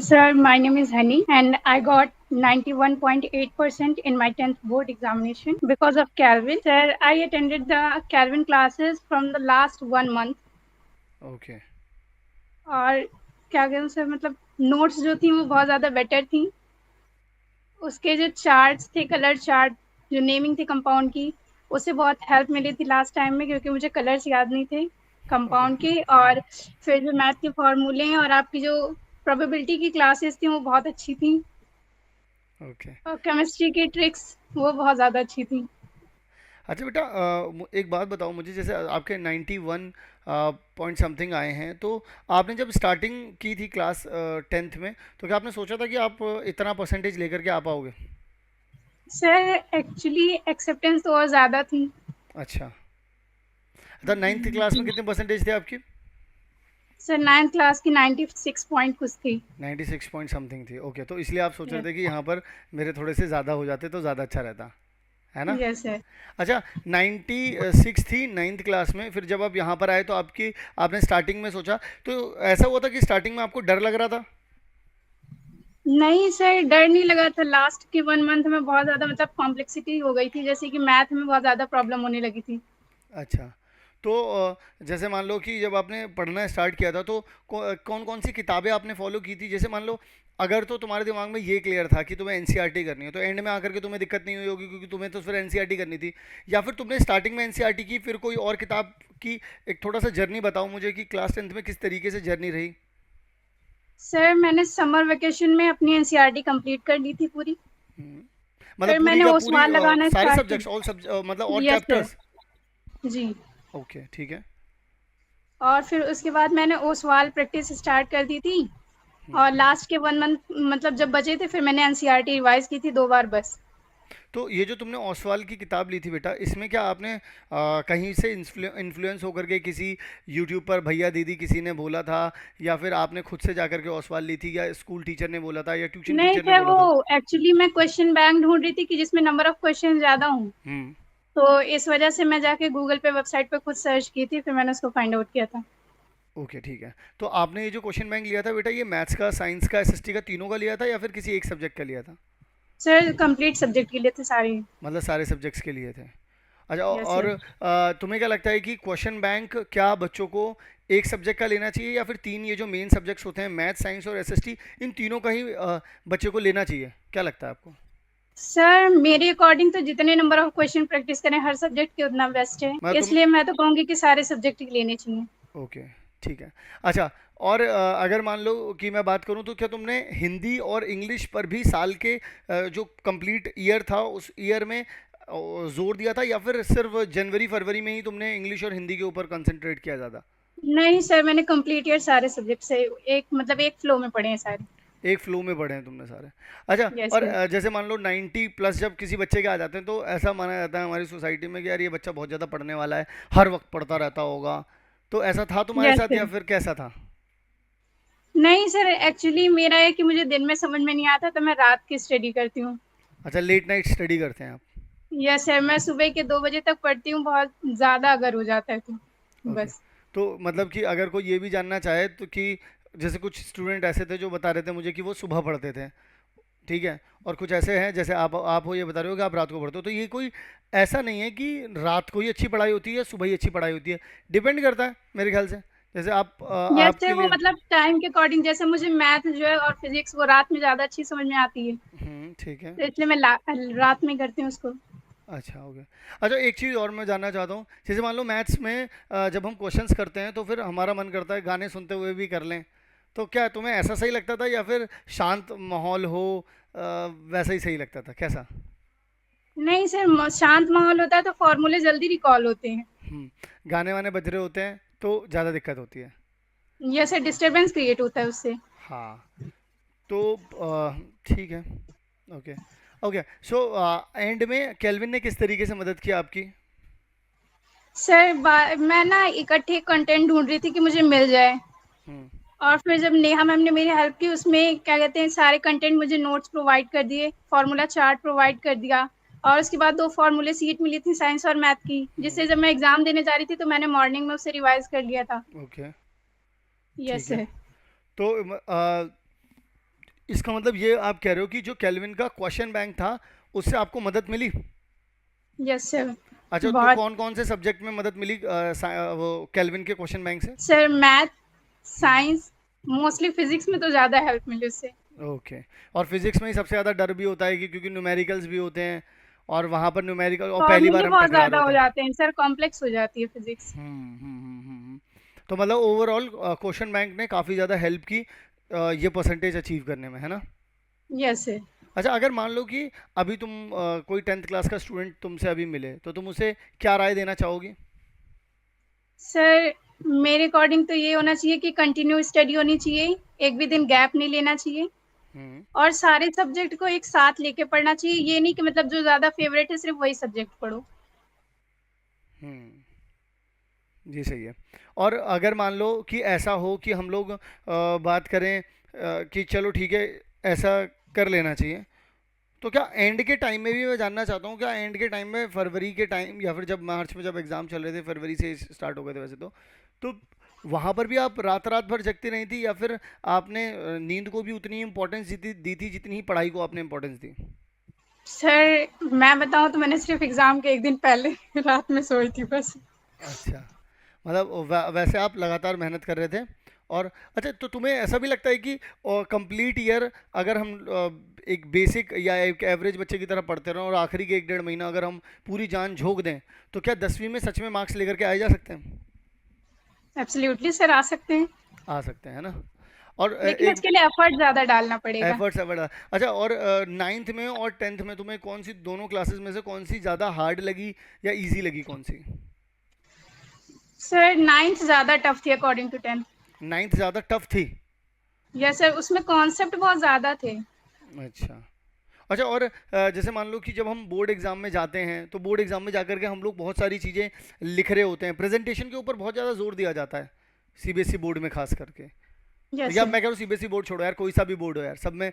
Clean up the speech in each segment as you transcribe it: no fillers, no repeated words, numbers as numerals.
Sir, my name is Hani and I got 91.8% in my 10th board examination because of Calvin. Sir, I attended the Calvin classes from the last 1 month okay. और क्या कहूँ sir मतलब notes जो थी वो बहुत ज़्यादा better थी। उसके जो चार्ट्स थे, कलर चार्ट, जो नेमिंग थी कंपाउंड की, उससे बहुत हेल्प मिली थी लास्ट टाइम में क्योंकि मुझे कलर्स याद नहीं थे ओके। कंपाउंड के। और फिर जो मैथ के फॉर्मूले हैं और आपकी जो प्रोबेबिलिटी की क्लासेस थी वो बहुत अच्छी थी। ओके। और केमिस्ट्री की ट्रिक्स वो बहुत ज़्यादा अच्छी थी। अच्छा बेटा, एक बात बताओ मुझे, जैसे आपके 91 पॉइंट समथिंग आए हैं, तो आपने जब स्टार्टिंग की थी क्लास 10th में, तो क्या आपने सोचा था कि आप इतना परसेंटेज लेकर के आ पाओगे? सर एक्चुअली एक्सेप्टेंस तो और ज़्यादा थी। अच्छा। तो 9th क्लास में कितने परसेंटेज थे आपकी? सर 9th क्लास की 96 पॉइंट कुछ थी। 96 पॉइंट समथिंग थी। ओके, तो इसलिए आप सोच रहे यस, थे कि यहाँ पर मेरे थोड़े से ज़्यादा हो जाते तो ज़्यादा अच्छा रहता, है ना? Yes sir. अच्छा, 96 थी 9th क्लास में, फिर जब आप यहाँ पर आए तो आपकी आपने स्टार्टिंग में सोचा, तो ऐसा हुआ था कि स्टार्टिंग में आपको डर लग रहा था? नहीं सर, डर नहीं लगा था। लास्ट के 1 मंथ में बहुत ज़्यादा मतलब कॉम्प्लेक्सिटी हो गई थी, जैसे कि मैथ में बहुत ज़्यादा प्रॉब्लम होने लगी थी। अच्छा। तो जैसे मान लो कि जब आपने पढ़ना स्टार्ट किया था, तो कौन कौन सी किताबें आपने फॉलो की थी? जैसे मान लो, अगर तो तुम्हारे दिमाग में ये क्लियर था कि तुम्हें एनसीईआरटी करनी है, तो एंड में आकर के तुम्हें दिक्कत नहीं हुई होगी, क्योंकि तुम्हें तो फिर एनसीईआरटी करनी थी। या फिर तुमने स्टार्टिंग में एनसीईआरटी की, फिर कोई और किताब की? एक थोड़ा सा जर्नी बताओ मुझे कि क्लास 10th में किस तरीके से जर्नी रही। सर मैंने समर वेकेशन में अपनी एनसीईआरटी कंप्लीट कर ली थी पूरी। मतलब फिर पूरी मैंने क्या पूरी, ओसवाल लगाना सारे स्टार्ट सब्जेक्ट्स, ऑल सब्जेक्ट, मतलब किया। All yes sir. चैप्टर्स? जी। ओके, ठीक है। और फिर उसके बाद मैंने ओसवाल प्रैक्टिस स्टार्ट कर दी थी। और लास्ट के 1 मंथ मतलब जब बचे थे फिर मैंने एनसीईआरटी रिवाइज की थी 2 बार बस। तो ये जो तुमने ओसवाल की किताब ली थी बेटा, इसमें क्या आपने कहीं से इन्फ्लुएंस होकर के, किसी यूट्यूब पर भैया दीदी किसी ने बोला था, या फिर आपने खुद से जाकर के ओसवाल ली थी, या स्कूल टीचर ने बोला था, या ट्यूशन नहीं टीचर ने सर, बोला वो था? एक्चुअली मैं क्वेश्चन बैंक ढूंढ रही थी कि जिसमें नंबर ऑफ क्वेश्चन ज़्यादा हूँ। हम्म। तो इस वजह से मैं जाके गूगल पे वेबसाइट पे खुद सर्च की थी, फिर मैंने उसको फाइंड आउट किया था। ओके, ठीक है। तो आपने ये जो क्वेश्चन बैंक लिया था बेटा, ये मैथ्स का, साइंस का, एसएसटी का, तीनों का लिया था, या फिर किसी एक सब्जेक्ट का लिया था? सर कंप्लीट सब्जेक्ट के लिए थे सारे। मतलब सारे सब्जेक्ट्स के लिए थे। अच्छा, यस और सर। तुम्हें क्या लगता है कि क्वेश्चन बैंक क्या बच्चों को एक सब्जेक्ट का लेना चाहिए, या फिर तीन ये जो मेन सब्जेक्ट्स होते हैं, मैथ, साइंस और एसएसटी, इन तीनों का ही बच्चे को लेना चाहिए? क्या लगता है आपको? सर मेरे अकॉर्डिंग तो जितने नंबर ऑफ क्वेश्चन प्रैक्टिस करें हर सब्जेक्ट के उतना बेस्ट है, मतलब तुम, इसलिए मैं तो कहूँगी कि सारे सब्जेक्ट ही लेने चाहिए। ओके, ठीक है। अच्छा, और अगर मान लो कि मैं बात करूं, तो क्या तुमने हिंदी और इंग्लिश पर भी साल के जो कंप्लीट ईयर था उस ईयर में जोर दिया था, या फिर सिर्फ जनवरी फरवरी में ही तुमने इंग्लिश और हिंदी के ऊपर कंसंट्रेट किया ज़्यादा? नहीं सर, मैंने कंप्लीट ईयर सारे सब्जेक्ट से एक मतलब एक फ्लो में पढ़े हैं सारे। एक फ्लो में पढ़े हैं तुमने सारे। अच्छा, यस और सर। जैसे मान लो 90 प्लस जब किसी बच्चे के आ जाते हैं, तो ऐसा माना जाता है हमारी सोसाइटी में कि यार ये बच्चा बहुत ज़्यादा पढ़ने वाला है, हर वक्त पढ़ता रहता होगा। तो ऐसा था तुम्हारे यस साथ, या सर। फिर कैसा था? नहीं सर, एक्चुअली मेरा है कि मुझे दिन में समझ में नहीं आता तो मैं रात की स्टडी करती हूँ। अच्छा, लेट नाइट स्टडी करते हैं आप? यस सर, मैं सुबह के 2 बजे तक पढ़ती हूँ, बहुत ज़्यादा अगर हो जाता है तो ओके। बस। तो मतलब कि अगर कोई ये भी जानना चाहे, तो कि जैसे कुछ स्टूडेंट ऐसे थे जो बता रहे थे मुझे कि वो सुबह पढ़ते थे, ठीक है, और कुछ ऐसे हैं जैसे आप हो, ये बता रहे हो कि आप रात को पढ़ते हो, तो ये कोई ऐसा नहीं है कि रात को ही अच्छी पढ़ाई होती है या सुबह ही अच्छी पढ़ाई होती है। डिपेंड करता है मेरे ख्याल से। जैसे आप यस सर, आपके वो लिए। मतलब टाइम के अकॉर्डिंग, जैसे मुझे मैथ जो है और फिजिक्स वो रात में ज़्यादा अच्छी समझ में आती है, ठीक है। तो इसलिए मैं रात में करती हूँ उसको। अच्छा, ओके। अच्छा, एक चीज़ और मैं जानना चाहता हूँ, जैसे मान लो मैथ्स में जब हम क्वेश्चंस करते हैं, तो फिर हमारा मन करता है गाने सुनते हुए भी कर लें। तो क्या तुम्हें ऐसा सही लगता था, या फिर शांत माहौल हो वैसा ही सही लगता था, कैसा? नहीं सर, शांत माहौल होता है तो फॉर्मूले जल्दी रिकॉल होते हैं। गाने वाने बज रहे होते हैं तो ज़्यादा दिक्कत होती है। यस सर, डिस्टरबेंस क्रिएट होता है उससे। हाँ। तो ठीक है। ओके। ओके, सो एंड में केल्विन ने किस तरीके से मदद की आपकी? सर मैं ना इकट्ठे कंटेंट ढूंढ रही थी कि मुझे मिल जाए। हम्म। और फिर जब नेहा मैम ने मेरी हेल्प की, उसमें क्या कहते हैं सारे कंटेंट मुझे नोट्स प्रोवाइड कर दिए, फार्मूला चार्ट प्रोवाइड कर दिया। और उसके बाद 2 फार्मूले सीट मिली थी साइंस और मैथ की, जिससे जब मैं एग्जाम देने जा रही थी तो मैंने मॉर्निंग में उसे रिवाइज कर लिया था। ओके, यस ठीक है। सर। तो इसका मतलब ये आप कह रहे हो कि जो केल्विन का क्वेश्चन बैंक था उससे आपको मदद मिली। Yes sir. अच्छा, तो बहुत। कौन कौन से सब्जेक्ट में मदद मिली वो केल्विन के क्वेश्चन बैंक से? सर मैथ, हम्म। साइंस, मोस्टली फिजिक्स में तो ज़्यादा हेल्प मिली उससे। ओके। और फिजिक्स में ही सबसे ज़्यादा डर भी होता है कि क्योंकि न्यूमेरिकल्स भी होते हैं, और वहाँ पर न्यूमेरिकल और पहली बार फॉर्मूले हम बहुत टकरा रहे ज़्यादा होते हो हैं। जाते हैं सर, कॉम्प्लेक्स हो जाती है फिजिक्स। तो मतलब ओवरऑल क्वेश्चन बैंक ने काफ़ी ज़्यादा हेल्प की ये परसेंटेज अचीव करने में, है ना? Yes sir. अच्छा, अगर मान लो कि अभी तुम कोई 10th क्लास का स्टूडेंट तुमसे अभी मिले, तो तुम उसे क्या राय देना चाहोगी? सर मेरे अकॉर्डिंग तो ये होना चाहिए कि कंटिन्यू स्टडी होनी चाहिए, एक भी दिन गैप नहीं लेना चाहिए, हम्म। और सारे सब्जेक्ट को एक साथ लेके पढ़ना चाहिए। ये नहीं कि मतलब जो ज़्यादा फेवरेट है सिर्फ वही सब्जेक्ट पढ़ो। हम्म। जी सही है। और अगर मान लो कि ऐसा हो कि हम लोग बात करें कि चलो ठीक है, ऐसा कर लेना चाहिए, तो क्या एंड के टाइम में भी मैं जानना चाहता हूँ, क्या एंड के टाइम में फरवरी के टाइम या फिर जब मार्च में जब एग्ज़ाम चल रहे थे, फरवरी से स्टार्ट हो गए थे वैसे तो वहाँ पर भी आप रात रात भर जगती नहीं थी, या फिर आपने नींद को भी उतनी इंपॉर्टेंस दी थी जितनी ही पढ़ाई को आपने इंपॉर्टेंस दी? सर मैं बताऊं तो मैंने सिर्फ एग्जाम के एक दिन पहले रात में सोई थी बस। अच्छा, मतलब वैसे आप लगातार मेहनत कर रहे थे। और अच्छा, तो तुम्हें ऐसा भी लगता है कि कंप्लीट ईयर अगर हम एक बेसिक या एक एवरेज बच्चे की तरह पढ़ते रहें और आखिरी के 1 डेढ़ महीना अगर हम पूरी जान झोंक दें, तो क्या 10वीं में सच में मार्क्स लेकर के आए जा सकते हैं? एब्सोल्युटली सर, आ सकते हैं, आ सकते हैं ना? और लेकिन एक उसके लिए एफर्ट ज़्यादा डालना पड़ेगा। एफर्ट्स है बड़ा। अच्छा, और 9th में और 10th में तुम्हें कौन सी दोनों क्लासेस में से कौन सी ज़्यादा हार्ड लगी या इजी लगी, कौन सी? सर नाइन्थ ज़्यादा टफ थी अकॉर्डिंग टू टेंथ। 9th ज़्यादा टफ थी? यस सर, उसमें कॉन्सेप्ट बहुत ज़्यादा थे। अच्छा। अच्छा, और जैसे मान लो कि जब हम बोर्ड एग्जाम में जाते हैं, तो बोर्ड एग्जाम में जाकर के हम लोग बहुत सारी चीज़ें लिख रहे होते हैं, प्रेजेंटेशन के ऊपर बहुत ज़्यादा जोर दिया जाता है, सीबीएसई बोर्ड में खास करके। यस या सर। मैं कह रहा हूँ सीबीएसई बोर्ड छोड़ो यार, कोई सा भी बोर्ड हो यार, सब में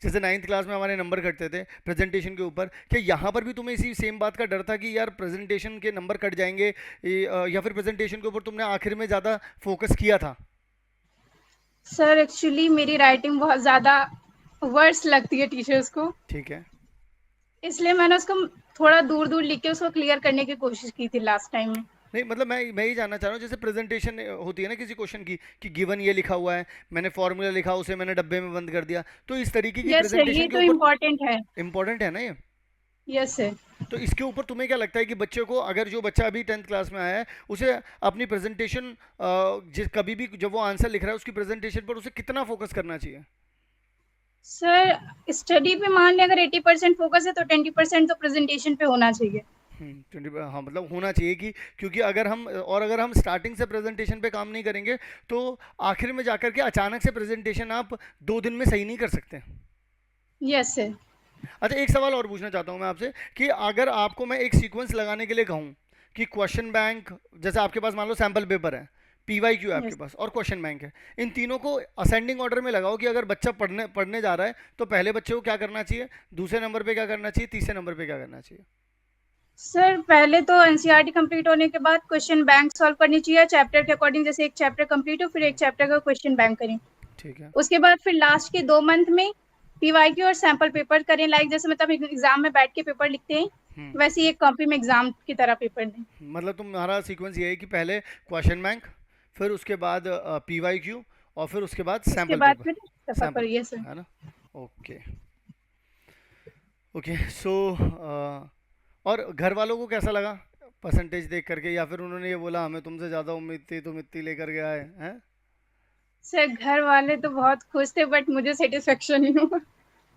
जैसे 9th क्लास में हमारे नंबर कटते थे प्रेजेंटेशन के ऊपर, क्या यहाँ पर भी तुम्हें इसी सेम बात का डर था कि यार प्रेजेंटेशन के नंबर कट जाएंगे, या फिर प्रेजेंटेशन के ऊपर तुमने आखिर में ज़्यादा फोकस किया था? सर एक्चुअली मेरी राइटिंग बहुत ज़्यादा वर्स लगती है टीचर्स को, ठीक है। इसलिए मैंने उसको थोड़ा दूर दूर लिख के उसको क्लियर करने की कोशिश की थी लास्ट टाइम में। नहीं, मतलब मैं ही जानना चाह रहा हूँ, जैसे प्रेजेंटेशन होती है ना किसी क्वेश्चन की, कि गिवन ये लिखा हुआ है, मैंने फॉर्मूला लिखा, उसे मैंने डब्बे में बंद कर दिया, तो इस तरीके की यस सर, ये प्रेजेंटेशन के तो ऊपर इम्पोर्टेंट है। इम्पोर्टेंट है ना ये? Yes sir. तो इसके ऊपर तुम्हें क्या लगता है कि बच्चे को, अगर जो बच्चा अभी 10th क्लास में आया है, उसे अपनी प्रेजेंटेशन, जिस कभी भी जब वो आंसर लिख रहा है उसकी प्रेजेंटेशन पर उसे कितना फोकस करना चाहिए? सर स्टडी पे मान लें अगर 80% फोकस है तो 20% तो प्रेजेंटेशन पे होना चाहिए। 20, हाँ, मतलब होना चाहिए कि, क्योंकि अगर हम स्टार्टिंग से प्रेजेंटेशन पे काम नहीं करेंगे, तो आखिर में जाकर के अचानक से प्रेजेंटेशन आप 2 दिन में सही नहीं कर सकते। Yes sir. अच्छा, एक सवाल और पूछना चाहता हूँ मैं आपसे, कि अगर आपको मैं एक सीक्वेंस लगाने के लिए कहूँ कि क्वेश्चन बैंक, जैसे आपके पास मान लो सैम्पल पेपर है, पीवाई क्यू है आपके यस पास, और क्वेश्चन बैंक है, इन तीनों को असेंडिंग ऑर्डर में लगाओ कि अगर बच्चा पढ़ने पढ़ने जा रहा है तो पहले बच्चे को क्या करना चाहिए, दूसरे नंबर पे क्या करना चाहिए, तीसरे नंबर पे क्या करना चाहिए? सर पहले तो एनसीईआरटी कंप्लीट होने के बाद क्वेश्चन बैंक सॉल्व करनी चाहिए चैप्टर के अकॉर्डिंग, जैसे एक चैप्टर कंप्लीट हो फिर एक हम्म, चैप्टर का क्वेश्चन बैंक करें। ठीक है। उसके बाद फिर लास्ट के 2 मंथ में पीवाईक्यू और सैम्पल पेपर करें, लाइक जैसे मतलब एग्जाम में बैठ के पेपर लिखते हैं हम्म। वैसे ही एक कॉपी में एग्जाम की तरह पेपर दें। मतलब तुम्हारा सीक्वेंस ये है कि पहले क्वेश्चन बैंक, फिर उसके बाद पीवाई क्यू, और फिर उसके बाद उसके सैम्पल बाद पेपर। फिर सफर सैम्पल करिए सर। पेपर है ना? ओके। ओके, सो और घर वालों को कैसा लगा परसेंटेज देख करके, या फिर उन्होंने ये बोला हमें तुमसे ज़्यादा उम्मीद थी, तुम इतनी लेकर के आए हैं? सर घर वाले तो बहुत खुश थे बट मुझे सेटिस्फेक्शन नहीं हुआ।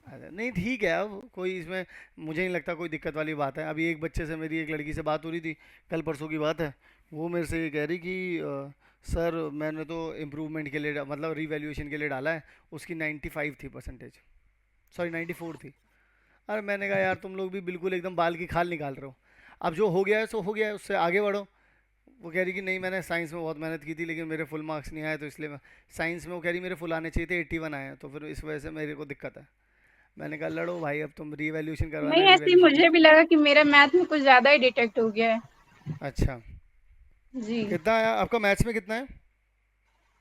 अरे नहीं, ठीक है, अब कोई इसमें मुझे नहीं लगता कोई दिक्कत वाली बात है। अभी एक बच्चे से, मेरी एक लड़की से बात हो रही थी, कल परसों की बात है, वो मेरे से ये कह रही कि सर मैंने तो इम्प्रूवमेंट के लिए मतलब रीवैल्यूएशन के लिए डाला है, उसकी 95 थी परसेंटेज, सॉरी 94 थी। अरे मैंने कहा यार तुम लोग भी बिल्कुल एकदम बाल की खाल निकाल रहे हो, अब जो हो गया है सो हो गया है, उससे आगे बढ़ो। वो कह रही कि नहीं, मैंने साइंस में बहुत मेहनत की थी लेकिन मेरे फुल मार्क्स नहीं आए, तो इसलिए साइंस में वो कह रही मेरे फुल आने चाहिए थे, 81 आए हैं, तो फिर इस वजह से मेरे को दिक्कत है। मैंने कहा लड़ो भाई, अब तुम रीवैल्यूएशन करवाना नहीं है, ऐसे ही रीवैल्यूएशन मुझे करो। भी लगा कि मेरा मैथ में कुछ ज्यादा ही डिटेक्ट हो गया है। अच्छा, जी। कितना आया आपका मैथ्स में, कितना है?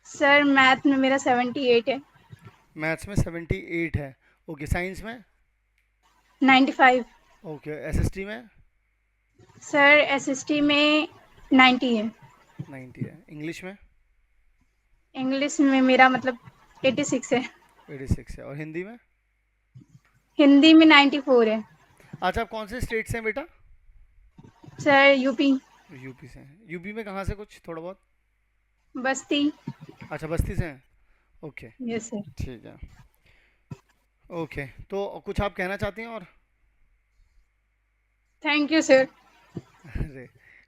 सर मैथ में मेरा 78 है। मैथ्स में 78 है। ओके, साइंस में? 95। ओके, एसएसटी में? सर एसएसटी में 90 है। 90 है। इंग्लिश में? इंग्लिश में मेरा मतलब 86 है। 86 है। और हिंदी में? हिंदी में 94 है। अच्छा, आप कौन से स्टेट से हैं बेटा? Sir UP. यूपी से हैं। यूपी में कहाँ से, कुछ थोड़ा बहुत? बस्ती। अच्छा, बस्ती से हैं। Okay, yes sir. ठीक है। ओके, तो कुछ आप कहना चाहती हैं और? Thank you sir. अरे,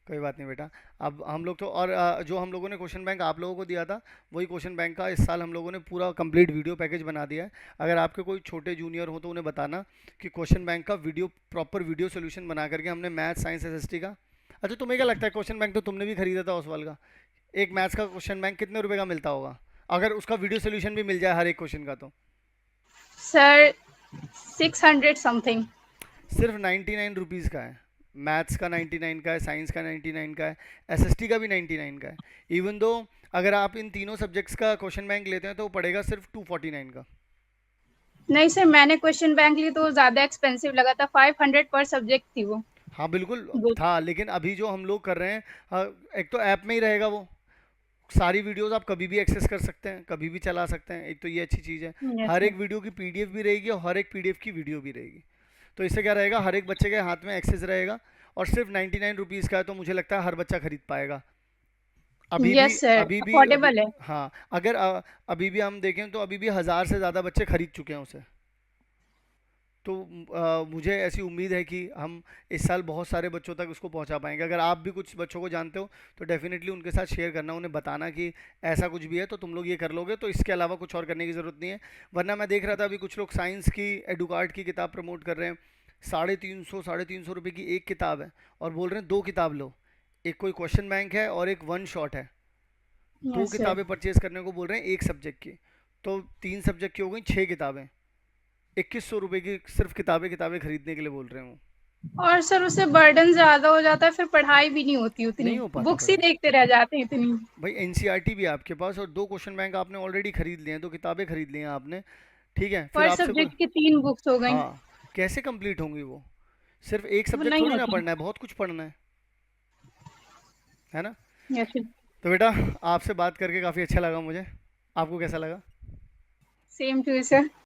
कोई बात नहीं बेटा। अब हम लोग तो, और जो हम लोगों ने क्वेश्चन बैंक आप लोगों को दिया था, वही क्वेश्चन बैंक का इस साल हम लोगों ने पूरा कंप्लीट वीडियो पैकेज बना दिया है। अगर आपके कोई छोटे जूनियर हो तो उन्हें बताना कि क्वेश्चन बैंक का वीडियो, प्रॉपर वीडियो सोल्यूशन बना करके हमने मैथ, साइंस, एसएसटी का। अच्छा, तुम्हें क्या लगता है, क्वेश्चन बैंक तो तुमने भी खरीदा था ओसवाल का, एक मैथ्स का क्वेश्चन बैंक कितने रुपए का मिलता होगा, अगर उसका वीडियो सोल्यूशन भी मिल जाए हर एक क्वेश्चन का तो? Sir 600 something. सिर्फ 99 रुपीज़ का है। मैथ्स का 99 का है, साइंस का 99 का है, एसएसटी का भी 99 का है। इवन दो अगर आप इन तीनों सब्जेक्ट्स का क्वेश्चन बैंक लेते हैं तो वो पड़ेगा सिर्फ 249 का। नहीं सर, मैंने क्वेश्चन बैंक ली तो ज़्यादा एक्सपेंसिव लगा था, 500 पर सब्जेक्ट थी वो। हाँ बिल्कुल वो था, लेकिन अभी जो हम लोग कर रहे हैं, एक तो ऐप में ही रहेगा वो, सारी वीडियोस आप कभी भी एक्सेस कर सकते हैं, कभी भी चला सकते हैं, एक तो ये अच्छी चीज़ है। यस हर सर। एक वीडियो की पीडीएफ भी रहेगी और हर एक पीडीएफ की वीडियो भी रहेगी। तो इससे क्या रहेगा, हर एक बच्चे के हाथ में एक्सेस रहेगा। और सिर्फ 99 रुपीज़ का है, तो मुझे लगता है हर बच्चा खरीद पाएगा। अभी भी यस सर, अभी अफोर्डेबल है। हाँ, अगर अभी भी हम देखें तो अभी भी 1000 से ज़्यादा बच्चे खरीद चुके हैं उसे। तो मुझे ऐसी उम्मीद है कि हम इस साल बहुत सारे बच्चों तक उसको पहुंचा पाएंगे। अगर आप भी कुछ बच्चों को जानते हो तो डेफिनेटली उनके साथ शेयर करना, उन्हें बताना कि ऐसा कुछ भी है तो तुम लोग ये कर लोगे, तो इसके अलावा कुछ और करने की ज़रूरत नहीं है। वरना मैं देख रहा था अभी कुछ लोग साइंस की एडुकार्ड की किताब प्रमोट कर रहे हैं, 350 रुपये की एक किताब है, और बोल रहे हैं दो किताब लो, एक कोई क्वेश्चन बैंक है और एक वन शॉट है। दो यस सर। किताबें परचेज करने को बोल रहे हैं एक सब्जेक्ट की। तो 3 सब्जेक्ट की हो गई 6 किताबें, 2100 रुपये की सिर्फ किताबें किताबें खरीदने के लिए बोल रहे हैं वो। और सर उससे बर्डन ज़्यादा हो जाता है, फिर पढ़ाई भी नहीं होती नहीं उतनी, हो पाती बुक्स ही पढ़ाई। देखते रह जाते हैं इतनी। भाई एनसीईआरटी भी है आपके पास, और दो क्वेश्चन बैंक आपने ऑलरेडी खरीद लिए हैं, दो किताबें खरीद ली हैं आपने। ठीक है, फिर पर आपसे कोई, सब्जेक्ट की 3 बुक्स हो गई। हाँ, कैसे कंप्लीट होंगी वो? सिर्फ एक वो सब्जेक्ट नहीं थोड़ी ना होती। पढ़ना है, बहुत कुछ पढ़ना है ना? Yes sir. तो बेटा, आपसे बात करके काफ़ी अच्छा लगा मुझे। आपको कैसा लगा? Same to you sir.